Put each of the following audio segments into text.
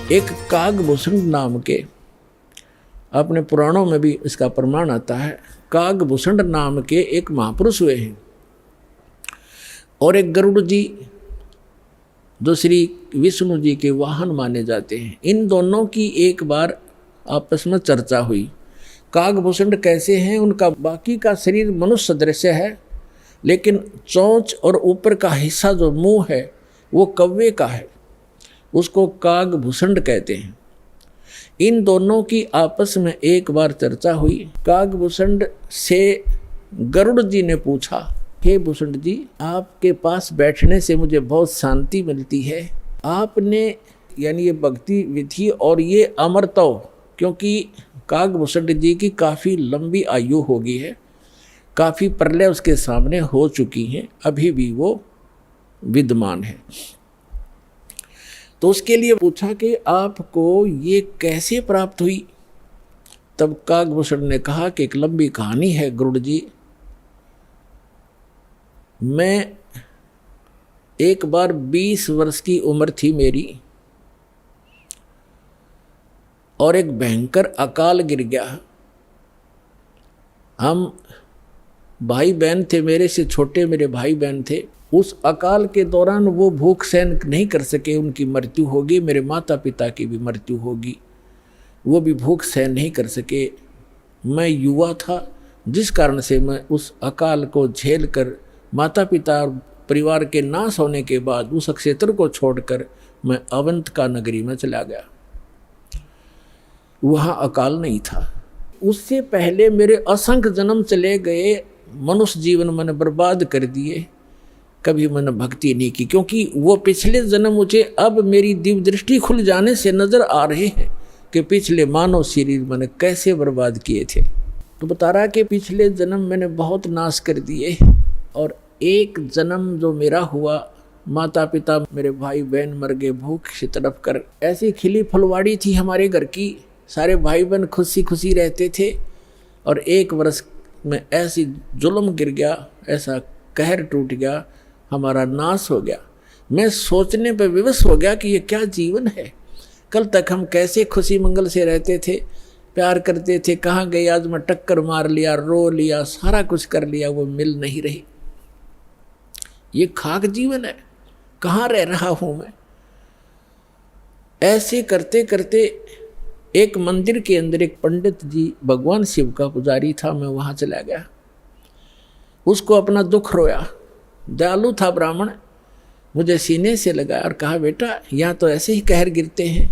एक कागभूषण नाम के, अपने पुराणों में भी इसका प्रमाण आता है, कागभूषण नाम के एक महापुरुष हुए हैं और एक गरुड़ जी जो श्री विष्णु जी के वाहन माने जाते हैं। इन दोनों की एक बार आपस में चर्चा हुई। कागभूषण कैसे हैं, उनका बाकी का शरीर मनुष्य सदृश है, लेकिन चोंच और ऊपर का हिस्सा जो मुंह है वो कौवे का है, उसको कागभूषण कहते हैं। इन दोनों की आपस में एक बार चर्चा हुई। कागभूषण से गरुड़ जी ने पूछा, हे भूषण जी, आपके पास बैठने से मुझे बहुत शांति मिलती है। आपने यानी ये भक्ति विधि और ये अमरत्व, क्योंकि कागभूषण जी की काफ़ी लंबी आयु हो गई है, काफ़ी प्रलय उसके सामने हो चुकी हैं, अभी भी वो विद्यमान है। तो उसके लिए पूछा कि आपको ये कैसे प्राप्त हुई। तब कागभूषण ने कहा कि एक लंबी कहानी है गरुड़ जी। मैं एक बार 20 वर्ष की उम्र थी मेरी, और एक भयंकर अकाल गिर गया। हम भाई बहन थे, मेरे से छोटे मेरे भाई बहन थे। उस अकाल के दौरान वो भूख सहन नहीं कर सके, उनकी मृत्यु होगी। मेरे माता पिता की भी मृत्यु होगी, वो भी भूख सहन नहीं कर सके। मैं युवा था, जिस कारण से मैं उस अकाल को झेल कर माता पिता और परिवार के नाश होने के बाद उस क्षेत्र को छोड़कर मैं अवंतिका नगरी में चला गया। वहाँ अकाल नहीं था। उससे पहले मेरे असंख्य जन्म चले गए, मनुष्य जीवन मैंने बर्बाद कर दिए, कभी मैंने भक्ति नहीं की, क्योंकि वो पिछले जन्म मुझे अब मेरी दिव्य दृष्टि खुल जाने से नजर आ रहे हैं कि पिछले मानव शरीर मैंने कैसे बर्बाद किए थे। तो बता रहा कि पिछले जन्म मैंने बहुत नाश कर दिए, और एक जन्म जो मेरा हुआ, माता पिता मेरे भाई बहन मर गए भूख से तड़प कर। ऐसी खिली फुलवाड़ी थी हमारे घर की, सारे भाई बहन खुशी खुशी रहते थे, और एक वर्ष में ऐसी जुल्म गिर गया, ऐसा कहर टूट गया, हमारा नाश हो गया। मैं सोचने पर विवश हो गया कि ये क्या जीवन है। कल तक हम कैसे खुशी मंगल से रहते थे, प्यार करते थे, कहाँ गए आज मैं टक्कर मार लिया, रो लिया, सारा कुछ कर लिया, वो मिल नहीं रही। ये खाक जीवन है, कहाँ रह रहा हूँ मैं। ऐसे करते करते एक मंदिर के अंदर एक पंडित जी भगवान शिव का पुजारी था, मैं वहाँ चला गया। उसको अपना दुख रोया। दयालु था ब्राह्मण, मुझे सीने से लगा और कहा, बेटा यहाँ तो ऐसे ही कहर गिरते हैं,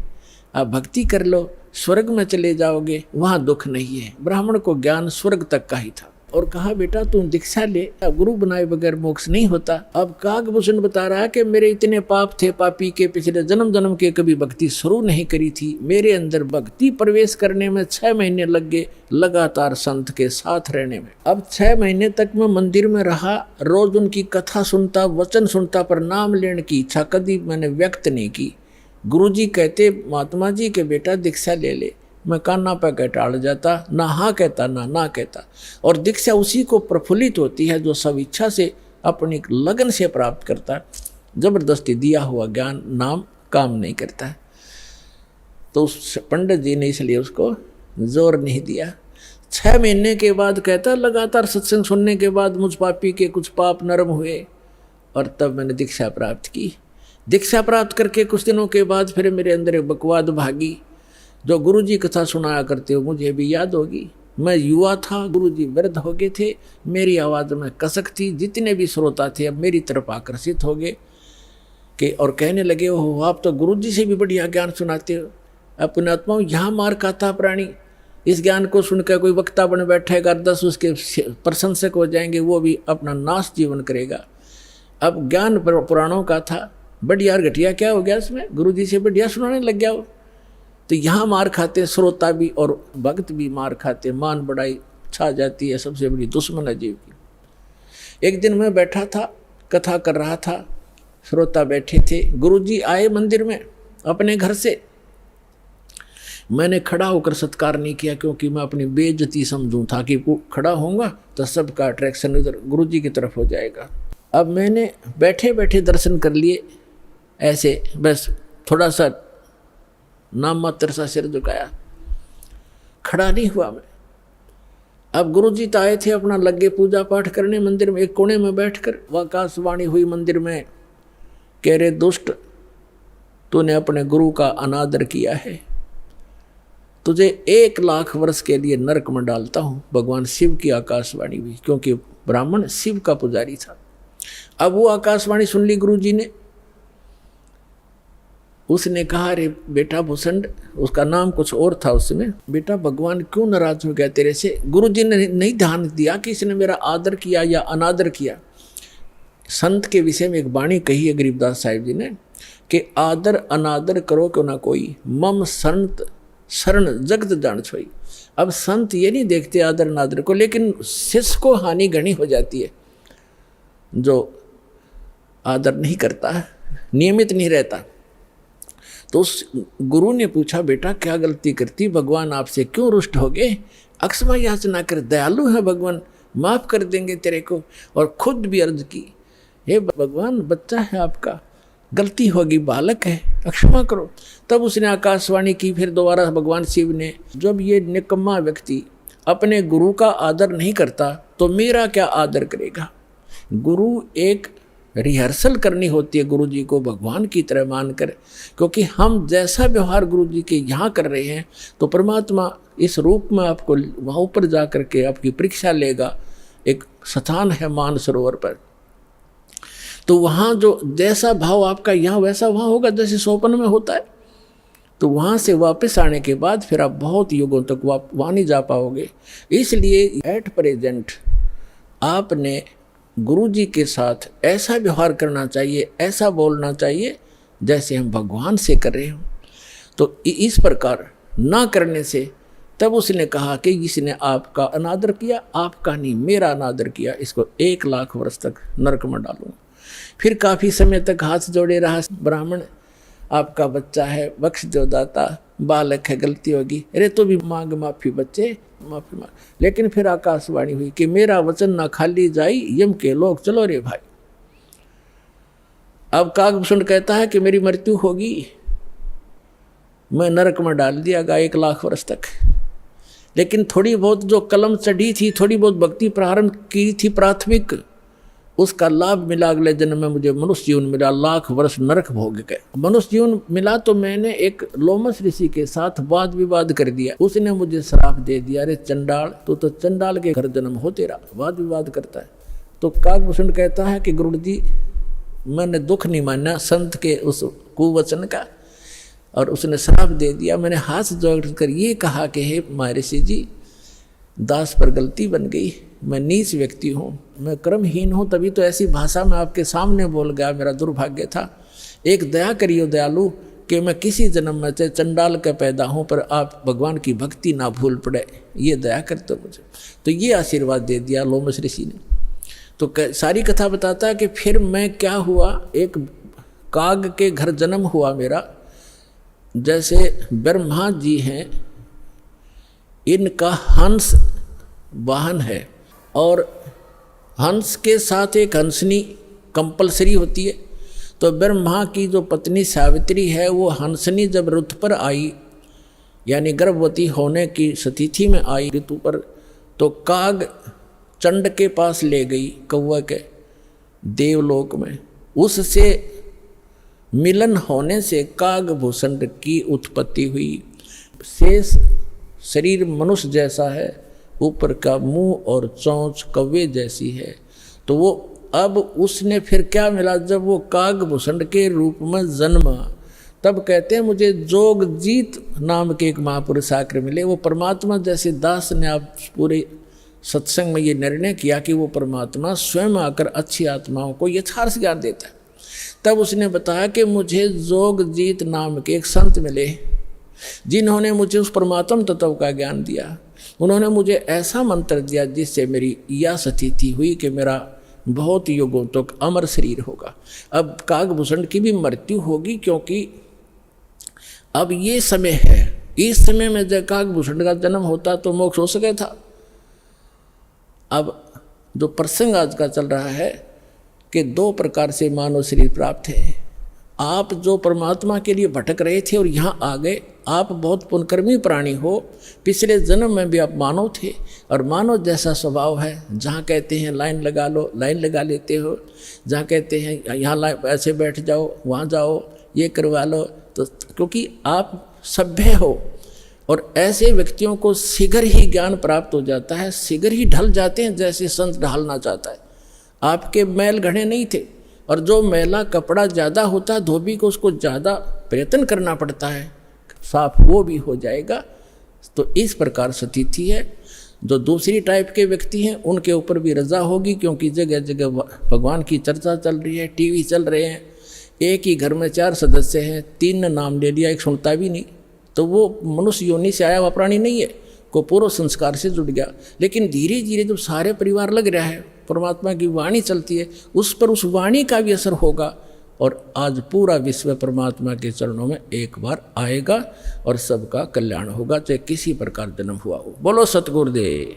आप भक्ति कर लो, स्वर्ग में चले जाओगे, वहाँ दुख नहीं है। ब्राह्मण को ज्ञान स्वर्ग तक का ही था, और कहा, बेटा तुम दीक्षा ले, गुरु बनाए बगैर मोक्ष नहीं होता। अब कागभूषण बता रहा है कि मेरे इतने पाप थे, पापी के पिछले जन्म जन्म के कभी भक्ति शुरू नहीं करी थी। मेरे अंदर भक्ति प्रवेश करने में 6 महीने लग गए, लगातार संत के साथ रहने में। अब 6 महीने तक मैं मंदिर में रहा, रोज उनकी कथा सुनता, वचन सुनता, पर नाम लेने की इच्छा कभी मैंने व्यक्त नहीं की। गुरुजी कहते, महात्मा जी के बेटा दीक्षा ले ले। मैं कान्ना पे कह टाल जाता, ना हाँ कहता ना ना कहता। और दीक्षा उसी को प्रफुल्लित होती है जो सब इच्छा से अपनी लगन से प्राप्त करता है। जबरदस्ती दिया हुआ ज्ञान नाम काम नहीं करता है। तो उस पंडित जी ने इसलिए उसको जोर नहीं दिया। 6 महीने के बाद कहता, लगातार सत्संग सुनने के बाद मुझ पापी के कुछ पाप नरम हुए, और तब मैंने दीक्षा प्राप्त की। दीक्षा प्राप्त करके कुछ दिनों के बाद फिर मेरे अंदर एक बकवाद भागी। जो गुरुजी कथा सुनाया करते हो मुझे भी याद होगी। मैं युवा था, गुरुजी वृद्ध हो गए थे, मेरी आवाज़ में कसक थी। जितने भी श्रोता थे अब मेरी तरफ आकर्षित हो गए कि और कहने लगे, हो आप तो गुरुजी से भी बढ़िया ज्ञान सुनाते हो। अपने आत्माओं यहाँ मार खाता प्राणी, इस ज्ञान को सुनकर कोई वक्ता बन बैठेगा, 10 उसके प्रशंसक हो जाएंगे, वो भी अपना नाश जीवन करेगा। अब ज्ञान पुराणों का था, बढ़िया घटिया क्या हो गया इसमें, गुरुजी से बढ़िया सुनाने लग गया वो। तो यहाँ मार खाते श्रोता भी और भक्त भी मार खाते, मान बढ़ाई छा जाती है, सबसे बड़ी दुश्मन है जीव की। एक दिन मैं बैठा था, कथा कर रहा था, श्रोता बैठे थे। गुरुजी आए मंदिर में अपने घर से, मैंने खड़ा होकर सत्कार नहीं किया क्योंकि मैं अपनी बेइज्जती समझूं था कि खड़ा होऊंगा तो सबका अट्रैक्शन उधर गुरु जी की तरफ हो जाएगा। अब मैंने बैठे बैठे दर्शन कर लिए, ऐसे बस थोड़ा सा नाम मात्र सा सिर झुकाया, खड़ा नहीं हुआ मैं। अब गुरु जी तो आए थे अपना लगे पूजा पाठ करने मंदिर में, एक कोने में बैठकर आकाशवाणी हुई मंदिर में, कह रहे दुष्ट तूने अपने गुरु का अनादर किया है, तुझे 1 लाख वर्ष के लिए नरक में डालता हूं। भगवान शिव की आकाशवाणी हुई, क्योंकि ब्राह्मण शिव का पुजारी था। अब वो आकाशवाणी सुन ली गुरु जी ने, उसने कहा अरे बेटा भूषण, उसका नाम कुछ और था उसमें, बेटा भगवान क्यों नाराज हो गया तेरे से। गुरु जी ने नहीं ध्यान दिया कि इसने मेरा आदर किया या अनादर किया। संत के विषय में एक वाणी कही है गरीबदास साहिब जी ने कि आदर अनादर करो क्यों ना कोई, मम संत शरण जगत जान छोई। अब संत ये नहीं देखते आदर अनादर को, लेकिन शिष्य को हानि घनी हो जाती है जो आदर नहीं करता, नियमित नहीं रहता। तो उस गुरु ने पूछा बेटा क्या गलती करती, भगवान आपसे क्यों रुष्ट हो गए, अक्षमा याचना कर, दयालु है भगवान, माफ कर देंगे तेरे को। और खुद भी अर्ज की, हे भगवान बच्चा है आपका, गलती होगी, बालक है, अक्षमा करो। तब उसने आकाशवाणी की फिर दोबारा भगवान शिव ने, जब ये निकम्मा व्यक्ति अपने गुरु का आदर नहीं करता तो मेरा क्या आदर करेगा। गुरु एक रिहर्सल करनी होती है गुरु जी को भगवान की तरह मानकर, क्योंकि हम जैसा व्यवहार गुरु जी के यहाँ कर रहे हैं तो परमात्मा इस रूप में आपको वहाँ ऊपर जा कर के आपकी परीक्षा लेगा। एक स्थान है मानसरोवर पर, तो वहाँ जो जैसा भाव आपका यहाँ वैसा वहाँ होगा जैसे स्वप्न में होता है। तो वहाँ से वापस आने के बाद फिर आप बहुत युगों तक वहाँ नहीं जा पाओगे। इसलिए एट प्रेजेंट आपने गुरु जी के साथ ऐसा व्यवहार करना चाहिए, ऐसा बोलना चाहिए जैसे हम भगवान से कर रहे हों। तो इस प्रकार ना करने से तब उसने कहा कि इसने आपका अनादर किया, आपका नहीं मेरा अनादर किया, इसको 1 लाख वर्ष तक नरक में डालूंगा। फिर काफ़ी समय तक हाथ जोड़े रहा ब्राह्मण, आपका बच्चा है, बख्श दो दाता, बालक है, गलती होगी, अरे तो भी मांग माफ़ी बच्चे, माफ़ी मांग। लेकिन फिर आकाशवाणी हुई कि मेरा वचन ना खाली जाई, यम के लोग चलो रे भाई। अब कागभूषण कहता है कि मेरी मृत्यु होगी, मैं नरक में डाल दिया गया 1 लाख वर्ष तक। लेकिन थोड़ी बहुत जो कलम चढ़ी थी, थोड़ी बहुत भक्ति प्रारंभ की थी प्राथमिक, उसका लाभ मिला। अगले जन्म में मुझे मनुष्य जीवन मिला, 1 लाख वर्ष नरक भोग गए। मनुष्य जीवन मिला तो मैंने एक लोमस ऋषि के साथ वाद विवाद कर दिया, उसने मुझे श्राप दे दिया, अरे चंडाल तू तो चंडाल के घर जन्म हो तेरा, वाद विवाद करता है। तो कागभूषण कहता है कि गुरु जी मैंने दुख नहीं माना संत के उस कुवचन का, और उसने श्राप दे दिया। मैंने हाथ जोड़कर ये कहा कि हे महर्षि जी, दास पर गलती बन गई, मैं नीच व्यक्ति हूँ, मैं कर्महीन हूँ, तभी तो ऐसी भाषा में आपके सामने बोल गया, मेरा दुर्भाग्य था। एक दया करियो दयालु कि मैं किसी जन्म में चाहे चंडाल का पैदा हूँ पर आप भगवान की भक्ति ना भूल पड़े, ये दया करते मुझे। तो ये आशीर्वाद दे दिया लोमस ऋषि ने। तो सारी कथा बताता है कि फिर मैं क्या हुआ, एक काग के घर जन्म हुआ मेरा। जैसे ब्रह्मा जी हैं, इनका हंस वाहन है, और हंस के साथ एक हंसनी कंपलसरी होती है। तो ब्रह्मा की जो पत्नी सावित्री है, वो हंसनी जब ऋतु पर आई, यानी गर्भवती होने की स्थिति में आई ऋतु पर, तो काग चंड के पास ले गई, कौवा के देवलोक में। उससे मिलन होने से कागभूषण की उत्पत्ति हुई। शेष शरीर मनुष्य जैसा है, ऊपर का मुंह और चोंच कौवे जैसी है। तो वो अब उसने फिर क्या मिला, जब वो कागभूषण के रूप में जन्मा, तब कहते हैं मुझे जोगजीत नाम के एक महापुरुष आकर मिले। वो परमात्मा जैसे दास ने आप पूरे सत्संग में ये निर्णय किया कि वो परमात्मा स्वयं आकर अच्छी आत्माओं को यथार्थ ज्ञान देता है। तब उसने बताया कि मुझे जोगजीत नाम के एक संत मिले, जिन्होंने मुझे उस परमात्म तत्व का ज्ञान दिया। उन्होंने मुझे ऐसा मंत्र दिया जिससे मेरी यह स्थिति हुई कि मेरा बहुत युगों तक अमर शरीर होगा। अब कागभूषण की भी मृत्यु होगी, क्योंकि अब ये समय है इस समय में जब काकभूषण का जन्म होता तो मोक्ष हो सके था। अब जो प्रसंग आज का चल रहा है कि दो प्रकार से मानव शरीर प्राप्त है। आप जो परमात्मा के लिए भटक रहे थे और यहाँ आ गए, आप बहुत पुण्यकर्मी प्राणी हो, पिछले जन्म में भी आप मानव थे और मानव जैसा स्वभाव है। जहाँ कहते हैं लाइन लगा लो, लाइन लगा लेते हो, जहाँ कहते हैं यहाँ ऐसे बैठ जाओ, वहाँ जाओ, ये करवा लो, तो क्योंकि आप सभ्य हो और ऐसे व्यक्तियों को शीघ्र ही ज्ञान प्राप्त हो जाता है, शीघ्र ही ढल जाते हैं जैसे संत ढालना चाहता है। आपके मैल घड़े नहीं थे और जो मैला कपड़ा ज़्यादा होता है धोबी को उसको ज़्यादा प्रयत्न करना पड़ता है, साफ वो भी हो जाएगा। तो इस प्रकार स्थिति है। जो दूसरी टाइप के व्यक्ति हैं उनके ऊपर भी रजा होगी, क्योंकि जगह जगह भगवान की चर्चा चल रही है, टीवी चल रहे हैं, एक ही घर में 4 सदस्य हैं, 3 ने नाम ले लिया, एक सुनता भी नहीं, तो वो मनुष्य योनि से आया हुआ प्राणी नहीं है, को पूर्व संस्कार से जुड़ गया। लेकिन धीरे धीरे जब सारे परिवार लग रहा है, परमात्मा की वाणी चलती है, उस पर उस वाणी का भी असर होगा और आज पूरा विश्व परमात्मा के चरणों में एक बार आएगा और सबका कल्याण होगा, चाहे किसी प्रकार जन्म हुआ हो। बोलो सतगुरुदेव।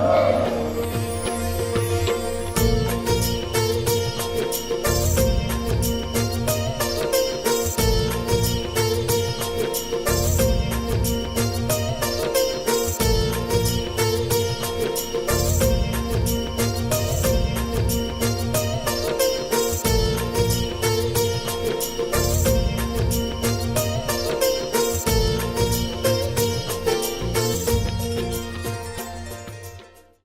Oh